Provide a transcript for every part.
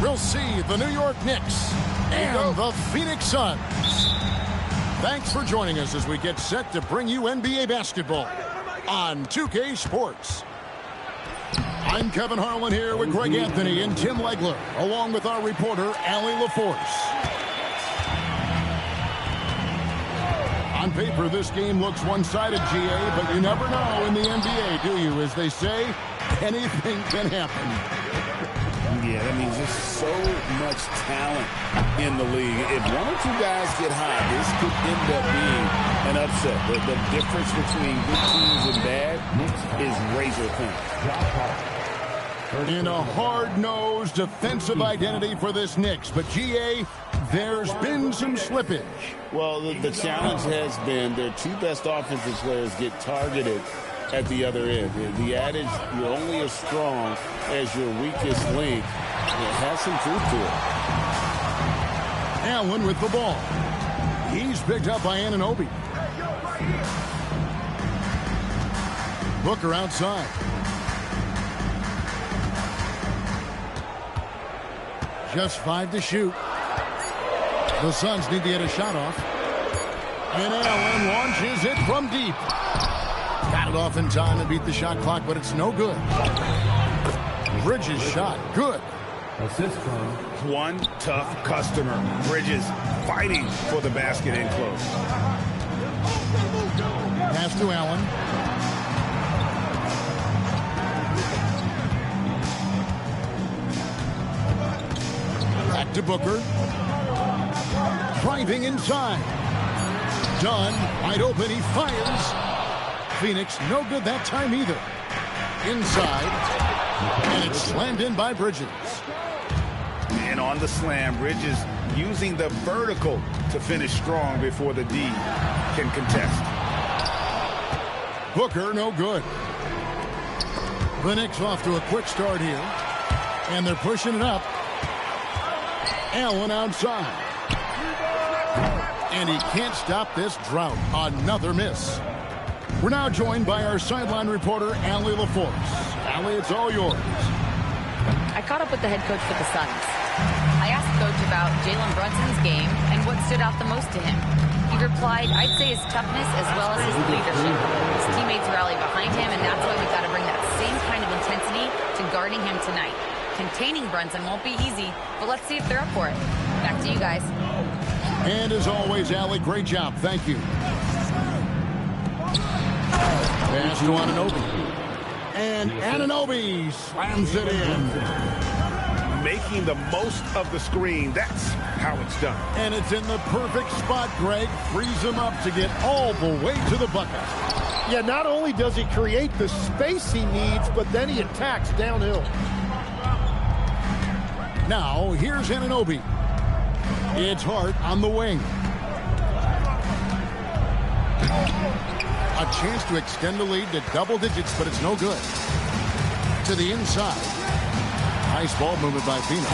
we'll see the New York Knicks and the Phoenix Suns. Thanks for joining us as we get set to bring you NBA basketball on 2K Sports. I'm Kevin Harlan here with Greg Anthony and Tim Legler, along with our reporter, Allie LaForce. On paper, this game looks one-sided, GA, but you never know in the NBA, do you? As they say, anything can happen. Yeah, that means there's so much talent in the league. If one or two guys get hot, this could end up being an upset. The difference between good teams and bad is razor thin. In a hard-nosed defensive identity for this Knicks, but GA, there's been some slippage. Well, the challenge has been their two best offensive players get targeted at the other end. The adage, you're only as strong as your weakest link, it has some truth to it. Allen with the ball. He's picked up by Anunoby. Booker outside. Just 5 to shoot. The Suns need to get a shot off. And Allen launches it from deep. Got it off in time to beat the shot clock, but it's no good. Bridges shot. Good. Assist from one tough customer. Bridges fighting for the basket in close. Pass to Allen. Back to Booker. Driving inside. Dunn, wide open, he fires. Phoenix, no good that time either. Inside. And it's slammed in by Bridges. And on the slam, Bridges using the vertical to finish strong before the D can contest. Booker, no good. The Knicks off to a quick start here. And they're pushing it up. Allen outside. And he can't stop this drought. Another miss. We're now joined by our sideline reporter, Allie LaForce. Allie, it's all yours. I caught up with the head coach for the Suns. I asked Coach about Jalen Brunson's game and what stood out the most to him. He replied, I'd say his toughness as well as his leadership. His teammates rally behind him, and that's why we've got to bring that same kind of intensity to guarding him tonight. Containing Brunson won't be easy, but let's see if they're up for it. Back to you guys. And as always, Allie, great job. Thank you. Pass to Anunoby. And Anunoby slams it in. Making the most of the screen. That's how it's done. And it's in the perfect spot, Greg. Frees him up to get all the way to the bucket. Yeah, not only does he create the space he needs, but then he attacks downhill. Now, here's Anunoby. It's Hart on the wing. A chance to extend the lead to double digits, but it's no good. To the inside. Nice ball movement by Phoenix.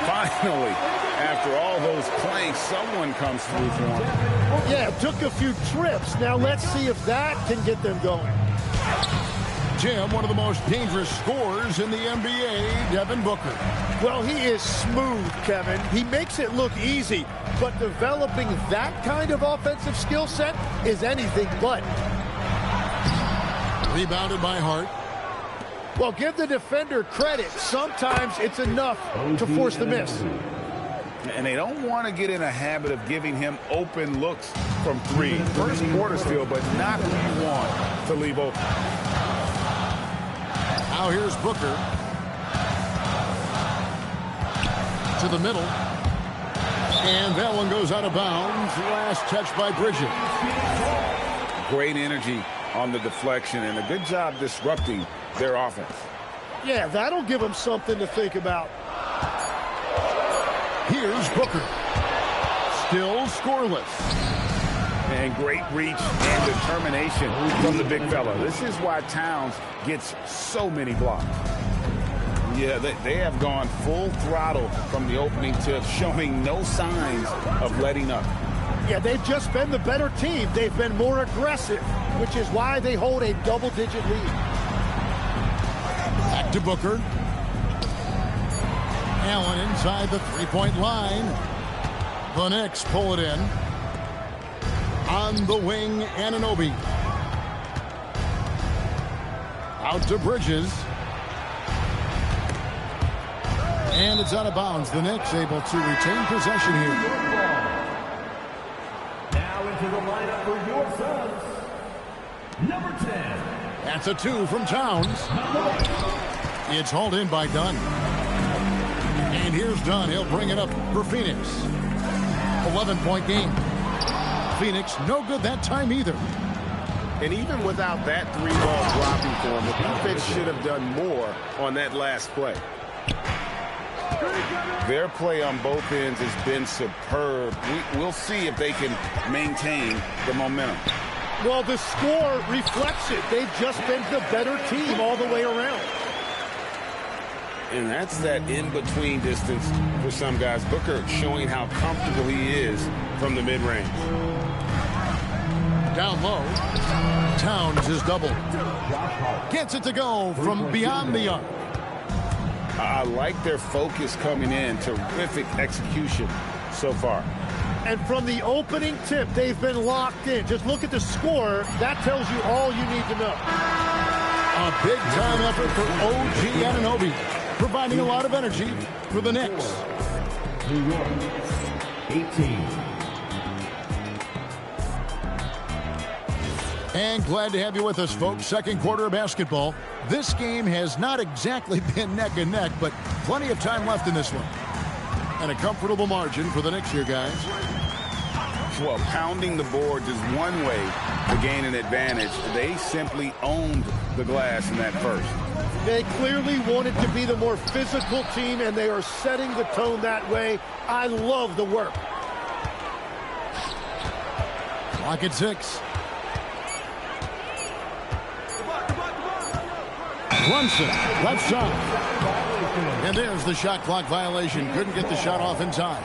Finally, after all those planks, someone comes through for him. Yeah, took a few trips. Now let's see if that can get them going. Tim, one of the most dangerous scorers in the NBA, Devin Booker. Well, he is smooth, Kevin. He makes it look easy, but developing that kind of offensive skill set is anything but. Rebounded by Hart. Well, give the defender credit. Sometimes it's enough to force the miss. And they don't want to get in a habit of giving him open looks from three. First quarter still, but not who you want to leave open. Now here's Booker. To the middle. And that one goes out of bounds. Last touch by Bridges. Great energy on the deflection and a good job disrupting their offense. Yeah, that'll give them something to think about. Here's Booker. Still scoreless. And great reach and determination from the big fella. This is why Towns gets so many blocks. Yeah, they have gone full throttle from the opening tip, showing no signs of letting up. Yeah, they've just been the better team. They've been more aggressive, which is why they hold a double-digit lead. Back to Booker. Allen inside the three-point line. The Knicks pull it in. On the wing, Anunoby. Out to Bridges. And it's out of bounds. The Knicks able to retain possession here. Now into the lineup for your Suns, number 10. That's a 2 from Towns. It's hauled in by Dunn. And here's Dunn. He'll bring it up for Phoenix. 11-point game. Phoenix no good that time either. And even without that 3-ball dropping for him, the defense should have done more on that last play. Their play on both ends has been superb. We'll see if they can maintain the momentum. Well, the score reflects it. They've just been the better team all the way around. And that's that in-between distance for some guys. Booker showing how comfortable he is from the mid-range. Down low. Towns is doubled. Gets it to go from beyond the arc. I like their focus coming in. Terrific execution so far. And from the opening tip, they've been locked in. Just look at the score. That tells you all you need to know. A big-time effort for OG Anunoby, providing a lot of energy for the Knicks. New York, 18. And glad to have you with us, folks. Second quarter of basketball. This game has not exactly been neck and neck, but plenty of time left in this one. And a comfortable margin for the Knicks here, guys. Well, pounding the boards is one way to gain an advantage. They simply owned the glass in that first. They clearly wanted to be the more physical team, and they are setting the tone that way. I love the work. Clock at 6. Brunson, left side. And there's the shot clock violation. Couldn't get the shot off in time.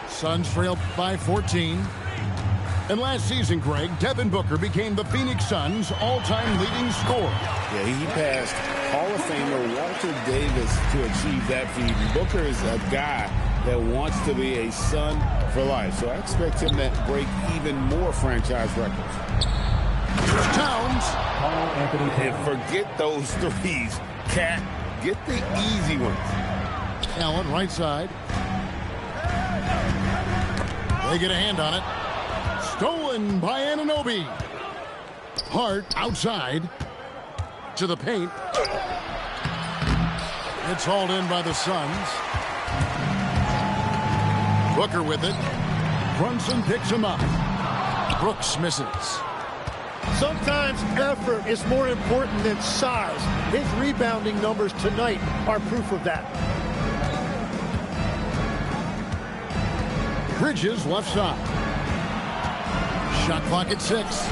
Suns trailed by 14. And last season, Greg, Devin Booker became the Phoenix Suns' all-time leading scorer. Yeah, he passed Hall of Famer Walter Davis to achieve that feat. Booker is a guy that wants to be a Sun for life. So I expect him to break even more franchise records. Here's Towns. And forget those threes. Cat, get the easy ones. Allen, right side. They get a hand on it. Stolen by Anunoby. Hart outside to the paint. It's hauled in by the Suns. Booker with it. Brunson picks him up. Brooks misses. Sometimes effort is more important than size. His rebounding numbers tonight are proof of that. Bridges left side. Shot clock at 6.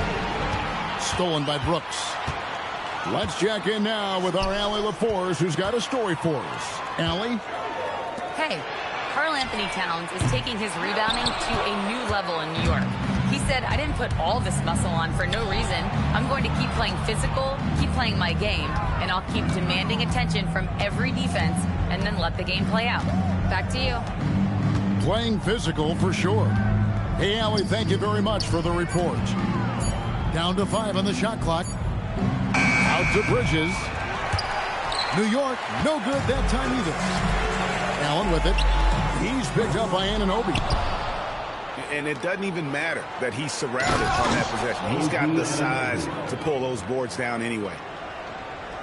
Stolen by Brooks. Let's check in now with our Allie LaForce, who's got a story for us. Allie? Hey, Karl Anthony Towns is taking his rebounding to a new level in New York. He said, I didn't put all this muscle on for no reason. I'm going to keep playing physical, keep playing my game, and I'll keep demanding attention from every defense and then let the game play out. Back to you. Playing physical for sure. Hey, Allie, thank you very much for the report. Down to 5 on the shot clock. Out to Bridges. New York, no good that time either. Allen with it. He's picked up by Anunoby. And it doesn't even matter that he's surrounded on that possession. He's got the size to pull those boards down anyway.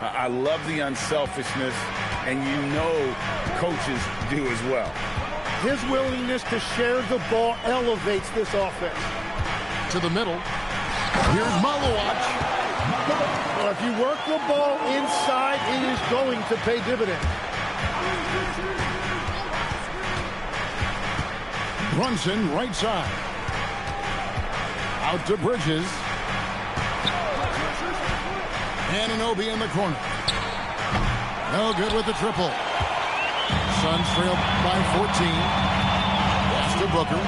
I love the unselfishness, and you know coaches do as well. His willingness to share the ball elevates this offense. To the middle. Here's Malowacz. Well, if you work the ball inside, it is going to pay dividends. Brunson, right side. Out to Bridges. Anunoby in the corner. No good with the triple. Suns trail by 14. Pass to Booker.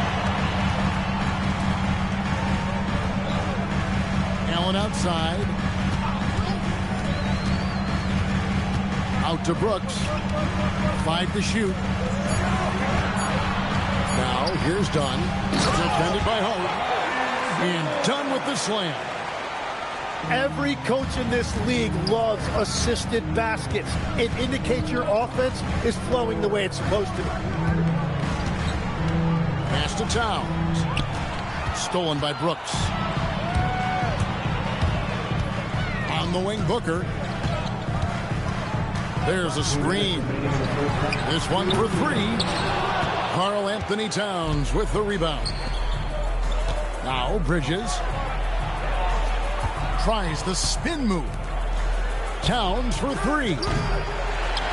Allen outside. Out to Brooks. 5 to shoot. Now, here's Dunn. Defended by Hart. And Dunn with the slam. Every coach in this league loves assisted baskets. It indicates your offense is flowing the way it's supposed to. Pass to Towns. Stolen by Brooks. On the wing, Booker. There's a screen. This one for 3. Karl Anthony Towns with the rebound. Now Bridges tries the spin move. Towns for 3.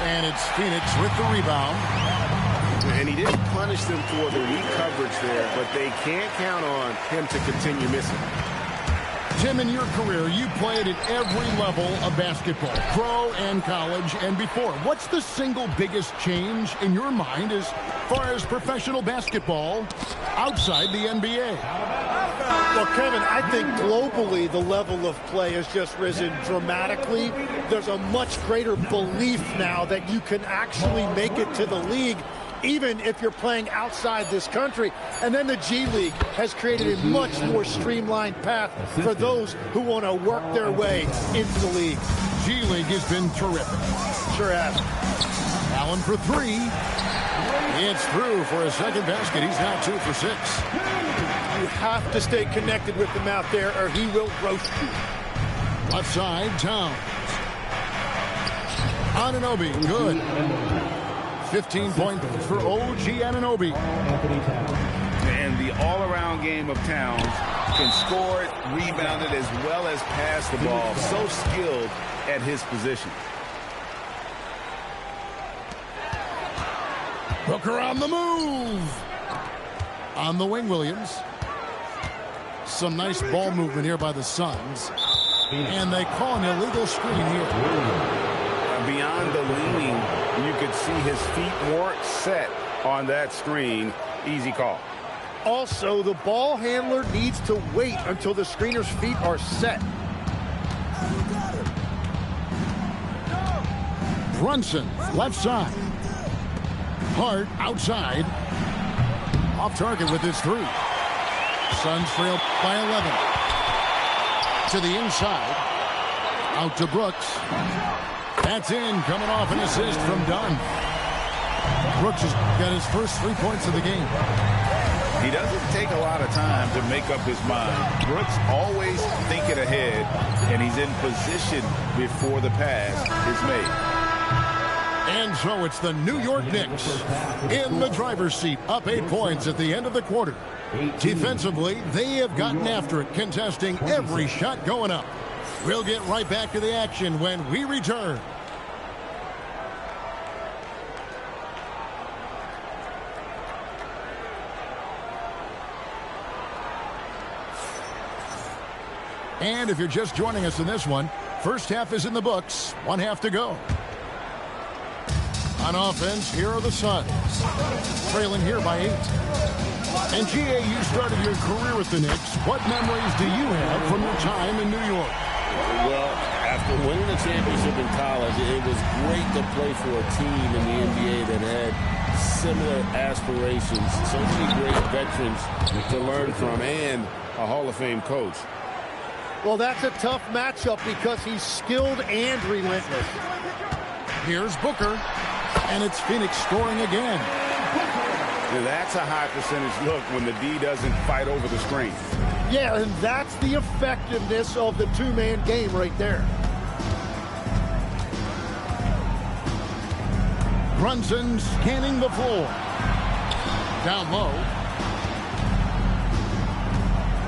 And it's Phoenix with the rebound. And he didn't punish them for the weak coverage there, but they can't count on him to continue missing. Tim, in your career, you played at every level of basketball, pro and college and before. What's the single biggest change in your mind as far as professional basketball outside the NBA? Well, Kevin, I think globally the level of play has just risen dramatically. There's a much greater belief now that you can actually make it to the league, even if you're playing outside this country. And then the G League has created a much more streamlined path for those who want to work their way into the league. G League has been terrific. Sure has. Allen for 3. It's through for a second basket. He's now 2 for 6. You have to stay connected with him out there or he will roast you. Left side, Towns. Anunoby, good. 15 points for OG Anunoby. And the all-around game of Towns can score it, rebound it, as well as pass the ball. So skilled at his position. Booker on the move. On the wing, Williams. Some nice ball movement here by the Suns. And they call an illegal screen here. Beyond the leaning, you could see his feet weren't set on that screen. Easy call. Also, the ball handler needs to wait until the screener's feet are set. Brunson, left side. Hart outside. Off target with his 3. Suns trail by 11. To the inside. Out to Brooks. That's in, coming off an assist from Dunn. Brooks has got his first 3 points of the game. He doesn't take a lot of time to make up his mind. Brooks always thinking ahead, and he's in position before the pass is made. And so it's the New York Knicks in the driver's seat, up 8 points at the end of the quarter. Defensively, they have gotten after it, contesting every shot going up. We'll get right back to the action when we return. And if you're just joining us in this one, first half is in the books, 1 half to go. On offense, here are the Suns, trailing here by 8. And G.A., you started your career with the Knicks. What memories do you have from your time in New York? Well, after winning the championship in college, it was great to play for a team in the NBA that had similar aspirations. So many great veterans to learn from and a Hall of Fame coach. Well, that's a tough matchup because he's skilled and relentless. Here's Booker, and it's Phoenix scoring again. That's a high percentage look when the D doesn't fight over the screen. Yeah, and that's the effectiveness of the two-man game right there. Brunson scanning the floor. Down low.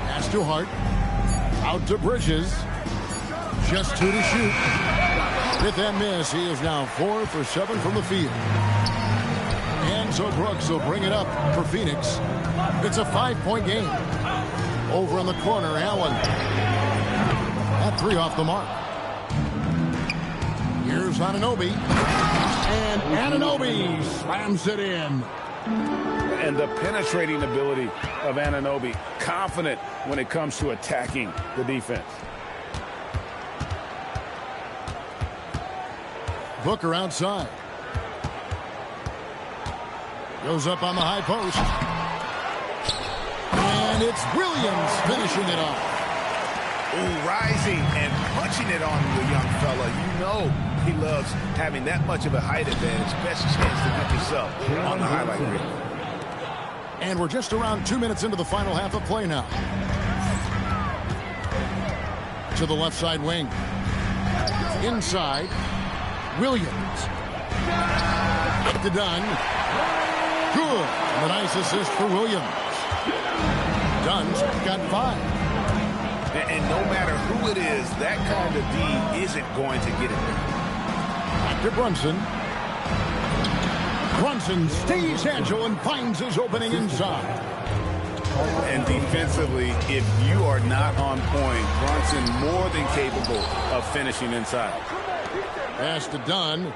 Pass to Hart. Out to Bridges. Just 2 to shoot. With that miss, he is now 4 for 7 from the field. And so Brooks will bring it up for Phoenix. It's a 5-point game. Over in the corner, Allen. That 3 off the mark. Here's Anunoby. And Anunoby slams it in. And the penetrating ability of Anunoby, confident when it comes to attacking the defense. Booker outside. Goes up on the high post. And it's Williams finishing it off. Ooh, rising and punching it on the young fella. You know he loves having that much of a height advantage. Best chance to get yourself on the highlight reel. And we're just around 2 minutes into the final half of play now. To the left side wing. Inside. Williams. To Dunn. Good. And a nice assist for Williams. Dunn's got 5. And no matter who it is, that kind of D isn't going to get it. Back to Brunson. Brunson stays agile and finds his opening inside. And defensively, if you are not on point, Brunson more than capable of finishing inside. Pass to Dunn.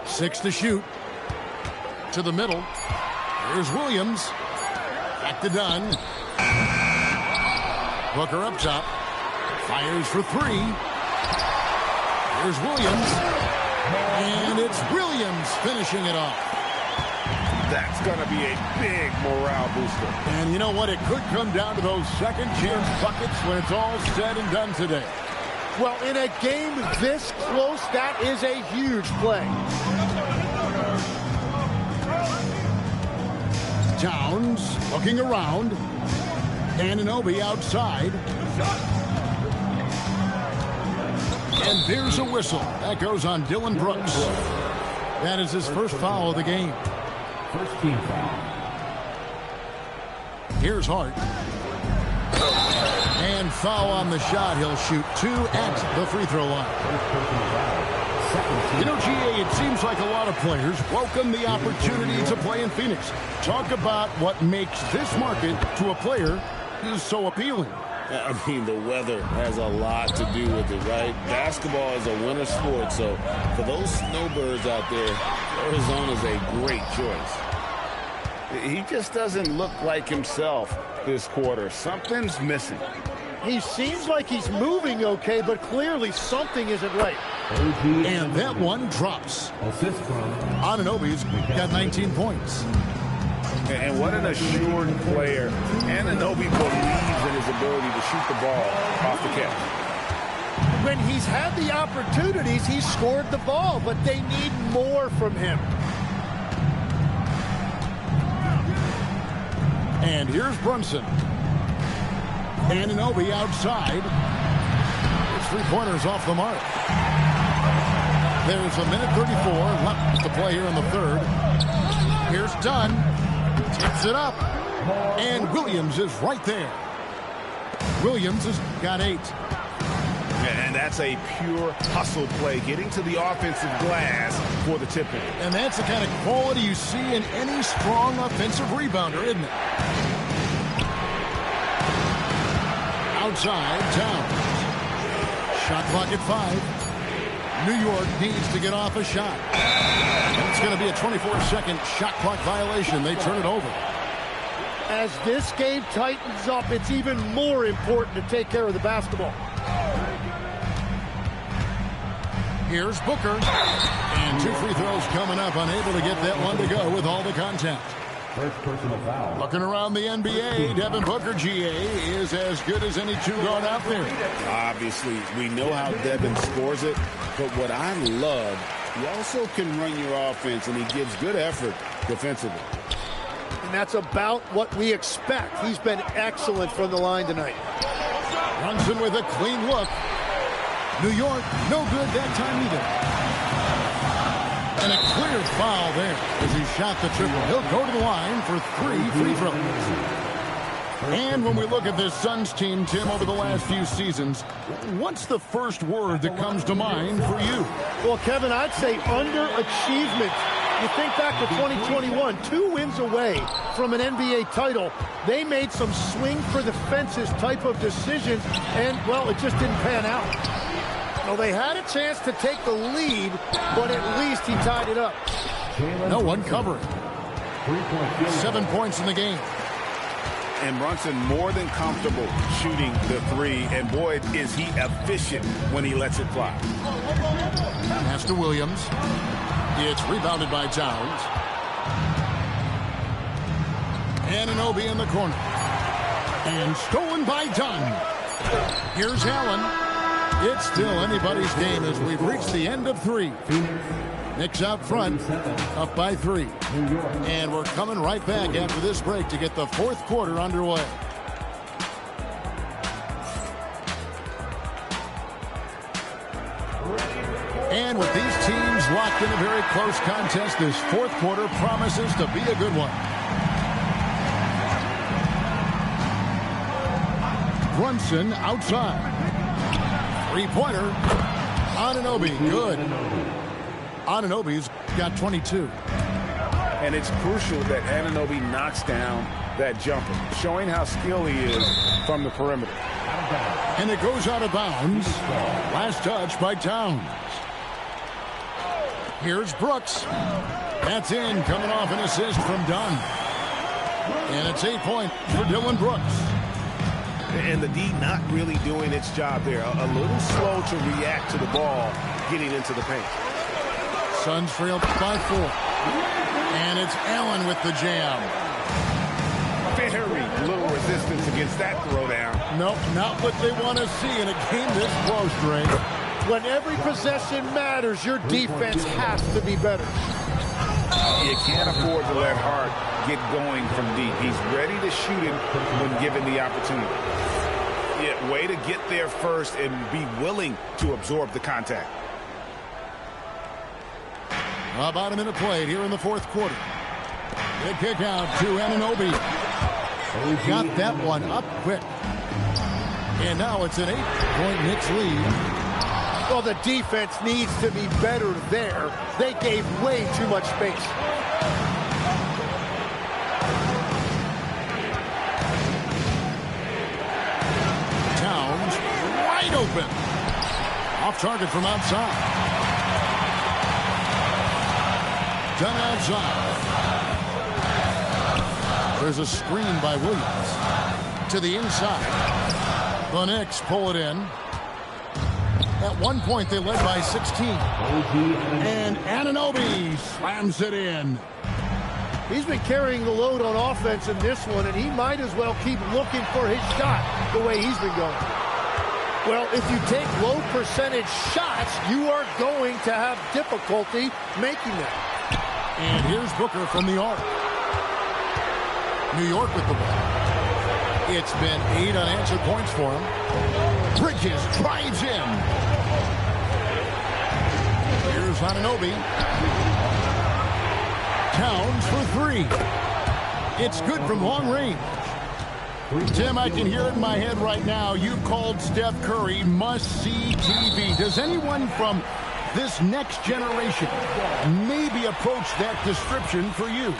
6 to shoot. To the middle. Here's Williams. Back to Dunn. Booker up top. Fires for 3. Here's Williams. And it's Williams finishing it off. That's going to be a big morale booster. And you know what? It could come down to those second chance buckets when it's all said and done today. Well, in a game this close, that is a huge play. Towns looking around. Anunoby outside. And there's a whistle. That goes on Dillon Brooks. That is his first foul of the game. First team foul. Here's Hart. And foul on the shot. He'll shoot 2 at the free throw line. You know, GA, it seems like a lot of players welcome the opportunity to play in Phoenix. Talk about what makes this market to a player is so appealing. I mean, the weather has a lot to do with it, right? Basketball is a winter sport, so for those snowbirds out there, Arizona's a great choice. He just doesn't look like himself this quarter. Something's missing. He seems like he's moving okay, but clearly something isn't right. And that one drops. Assist from Anunoby's got 19 points. And what an assured player. Anunoby believes in his ability to shoot the ball off the catch. When he's had the opportunities, he's scored the ball, but they need more from him. And here's Brunson. Anunoby outside. His three-pointers off the mark. There's a minute 34 left to play here in the third. Here's Dunn. Tips it up. And Williams is right there. Williams has got 8. And that's a pure hustle play, getting to the offensive glass for the tip-in. And that's the kind of quality you see in any strong offensive rebounder, isn't it? Outside, Towns. Shot clock at 5. New York needs to get off a shot. And it's going to be a 24-second shot clock violation. They turn it over. As this game tightens up, it's even more important to take care of the basketball. Here's Booker. And 2 free throws coming up. Unable to get that one to go with all the contact. first personal foul. Looking around the NBA, Devin Booker, GA, is as good as any two-guard out there. Obviously, we know how Devin scores it, but what I love, he also can run your offense, and he gives good effort defensively. And that's about what we expect. He's been excellent from the line tonight. Brunson with a clean look. New York, no good that time either. And a clear foul there as he shot the triple. He'll go to the line for 3 free throws. And when we look at this Suns team, Tim, over the last few seasons, what's the first word that comes to mind for you? Well, Kevin, I'd say underachievement. You think back to 2021, 2 wins away from an NBA title. They made some swing for the fences type of decisions, and, well, it just didn't pan out. Well, they had a chance to take the lead, but at least he tied it up. No one covering. 7 points in the game. And Brunson more than comfortable shooting the three. And boy, is he efficient when he lets it fly. Pass to Williams. It's rebounded by Towns. Anunoby in the corner. And stolen by Dunn. Here's Allen. It's still anybody's game as we've reached the end of 3. Knicks out front, up by 3. And we're coming right back after this break to get the 4th quarter underway. And with these teams locked in a very close contest, this 4th quarter promises to be a good one. Brunson outside. 3-pointer. Anunoby, good. Anunoby's got 22. And it's crucial that Anunoby knocks down that jumper, showing how skilled he is from the perimeter. And it goes out of bounds. Last touch by Towns. Here's Brooks. That's in, coming off an assist from Dunn. And it's 8 points for Dillon Brooks. And the D not really doing its job there. A little slow to react to the ball getting into the paint. Suns trail by 4. And it's Allen with the jam. Very little resistance against that throwdown. Nope, not what they want to see in a game this close, Dre. When every possession matters, your defense has to be better. You can't afford to let Hart get going from deep. He's ready to shoot it when given the opportunity. Yeah, way to get there first and be willing to absorb the contact. About a minute played here in the 4th quarter. Big kick out to Anunoby. Got that one up quick. And now it's an 8-point Knicks lead. Well, the defense needs to be better there. They gave way too much space. Towns wide open. Off target from outside. Done outside. There's a screen by Williams. To the inside. The Knicks pull it in. At one point, they led by 16. And Anunoby slams it in. He's been carrying the load on offense in this one, and he might as well keep looking for his shot the way he's been going. Well, if you take low percentage shots, you are going to have difficulty making them. And here's Booker from the arc. New York with the ball. It's been 8 unanswered points for him. Bridges drives in. Here's Anunoby. Towns for 3. It's good from long range. Tim, I can hear it in my head right now. You called Steph Curry must-see TV. Does anyone from this next generation maybe approach that description for you?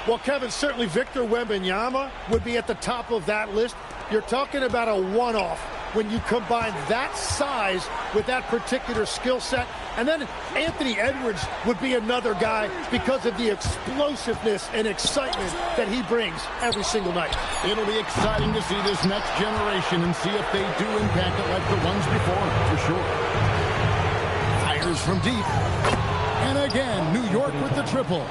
Well, Kevin, certainly Victor Wembanyama would be at the top of that list. You're talking about a one-off when you combine that size with that particular skill set. And then Anthony Edwards would be another guy because of the explosiveness and excitement that he brings every single night. It'll be exciting to see this next generation and see if they do impact it like the ones before, for sure. Fires from deep. And again, New York with the triple.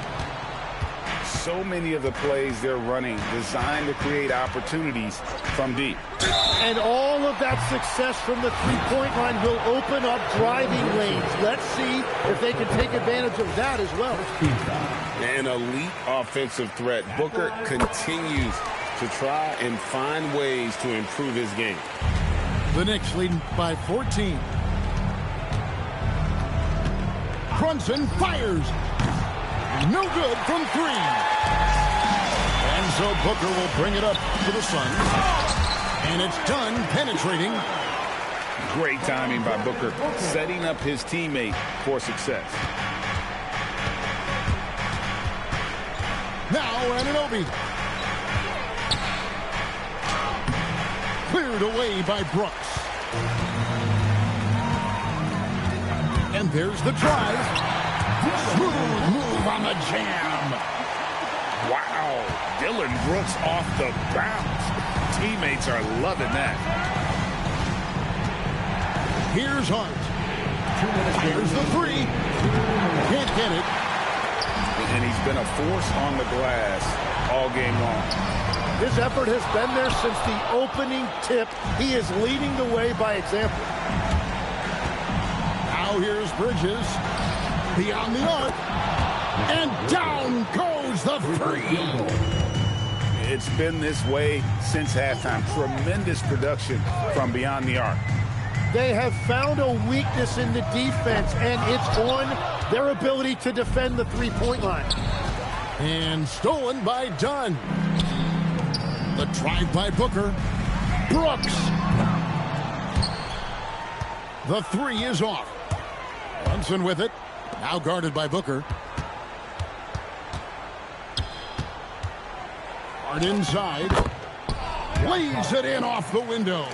So many of the plays they're running designed to create opportunities from deep. And all of that success from the three-point line will open up driving lanes. Let's see if they can take advantage of that as well. An elite offensive threat. Booker continues to try and find ways to improve his game. The Knicks leading by 14. Brunson fires. No good from 3. And so Booker will bring it up to the Suns. And it's done penetrating. Great timing by Booker, setting up his teammate for success. Now Anunoby. Cleared away by Brooks. And there's the drive. Smooth move on the jam. Wow, Dylan Brooks off the bounce. Teammates are loving that. Here's Hart. Here's the three. Can't get it. And he's been a force on the glass all game long. His effort has been there since the opening tip. He is leading the way by example. Now here's Bridges. Beyond the arc. And down goes the three. It's been this way since halftime. Tremendous production from beyond the arc. They have found a weakness in the defense, and it's on their ability to defend the three-point line. And stolen by Dunn. The drive by Booker. Brooks. The three is off. Brunson with it. Now guarded by Booker. Hard inside. Lays it in off the window.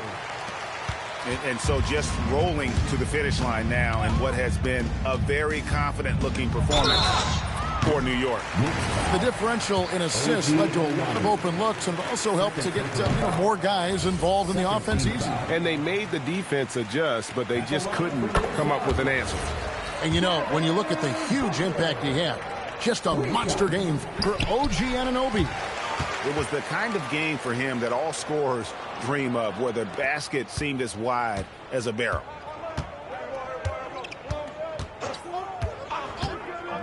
And so just rolling to the finish line now in what has been a very confident-looking performance for New York. The differential in assists led to a lot of open looks and also helped to get more guys involved in the offense easy. And they made the defense adjust, but they just couldn't come up with an answer. And when you look at the huge impact he had, just a monster game for OG Anunoby. It was the kind of game for him that all scorers dream of, where the basket seemed as wide as a barrel.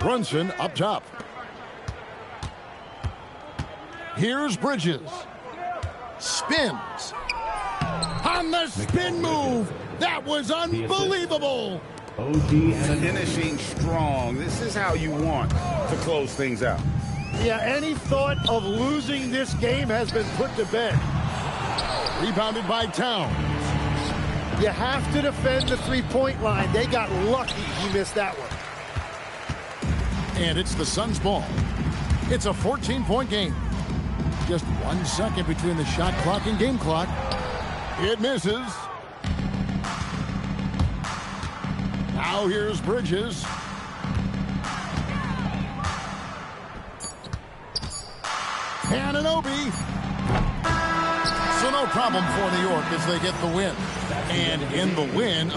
Brunson up top. Here's Bridges. Spins. On the spin move. That was unbelievable. Finishing strong. This is how you want to close things out. Yeah, any thought of losing this game has been put to bed. Rebounded by Towns. You have to defend the three-point line. They got lucky he missed that one. And it's the Suns' ball. It's a 14-point game. Just 1 second between the shot clock and game clock. It misses. Now here's Bridges. Anunoby. So no problem for New York as they get the win. And in the win,